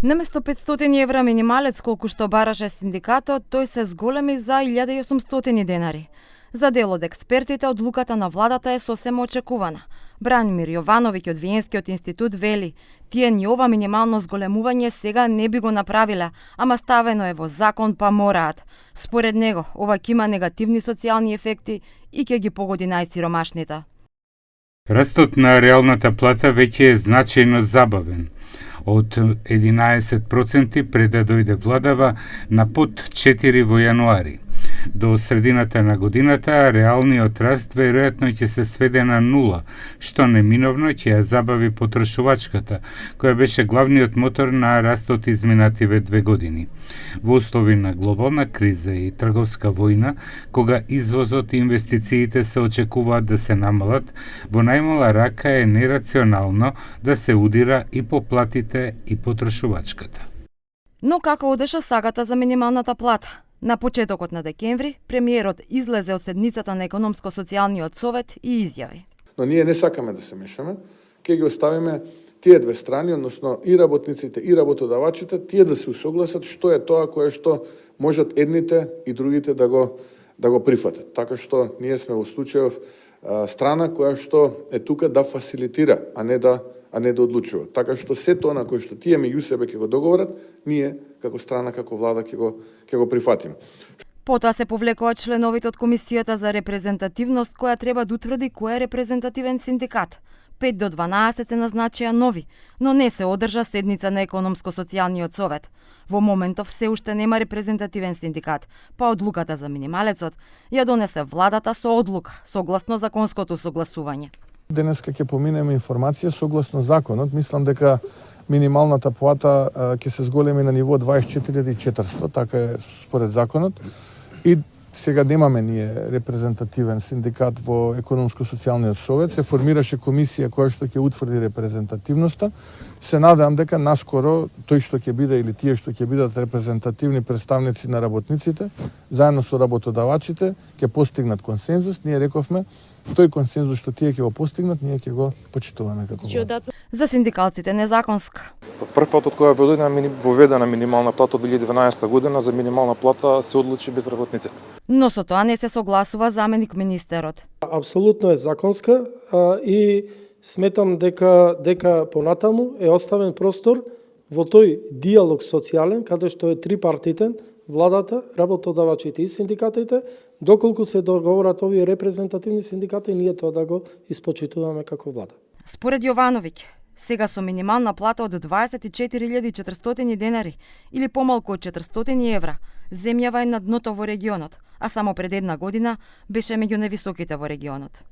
Наместо 500 евра минималец колку што бараше синдикатот, тој се зголеми за 1800 денари. За дел од експертите, одлуката на владата е сосема очекувана. Бранимир Јовановиќ од Виенскиот институт вели, тие ни ова минимално зголемување сега не би го направиле, ама ставено е во закон па мораат. Според него, ова ќе има негативни социјални ефекти и ќе ги погоди најсиромашните. Растот на реалната плата веќе е значајно забавен. Од 11% пред да дојде владава на под 4 во јануари. До средината на годината реалниот раст веројатно ќе се сведе на 0, што неминовно ќе ја забави потрошувачката, која беше главниот мотор на растот изминативе 2 години. Во услови на глобална криза и трговска војна, кога извозот и инвестициите се очекуваат да се намалат, во најмала рака е нерационално да се удира и по платите и потрошувачката. Но како одеше сагата за минималната плата? На почетокот на декември, премиерот излезе од седницата на Економско-социјалниот совет и изјави. Но ние не сакаме да се мешаме, ќе ги оставиме тие две страни, односно и работниците и работодавачите, тие да се усогласат што е тоа кое што можат едните и другите да го прифатат. Така што ние сме во случајов страна која што е тука да фасилитира, а не да одлучува. Така што се тоа на кое што тие меѓу себе ќе го договорат, ние како страна, како влада ќе го прифатиме. Потоа се повлекоа членовите од Комисијата за репрезентативност која треба да утврди кој е репрезентативен синдикат. 5 до 12 се назначија нови, но не се одржа седница на Економско-социјалниот совет. Во моментов се уште нема репрезентативен синдикат, па одлуката за минималецот ја донесе владата со одлука, согласно законското согласување. Денеска ќе поминеме информација согласно законот. Мислам дека минималната плата ќе се зголеми на ниво 24.400, така е според законот. И сега немаме ние репрезентативен синдикат во Економско-социјалниот совет. Се формираше комисија која што ќе утврди репрезентативноста. Се надевам дека наскоро тој што ќе биде или тие што ќе бидат репрезентативни представници на работниците, заедно со работодавачите, ќе постигнат консензус. Ние рековме, тој консензус што тие ќе го постигнат, ние ќе го почитуваме како влада. За синдикалците незаконска. Прв пат од кога е воведена минимална плата од 2012 година, за минимална плата се одлучи без работниците. Но со тоа не се согласува заменик министерот. Апсолутно е законска и сметам дека понатаму е оставен простор во тој диалог социјален, каде што е трипартитен, владата, работодавачите и синдикатите, доколку се договорат овие репрезентативни синдикати, ние тоа да го испочитуваме како влада. Според Јовановиќ, сега со минимална плата од 24.400 денари или помалку од 400 евра, земјава е на дното во регионот, а само пред една година беше меѓу највисоките во регионот.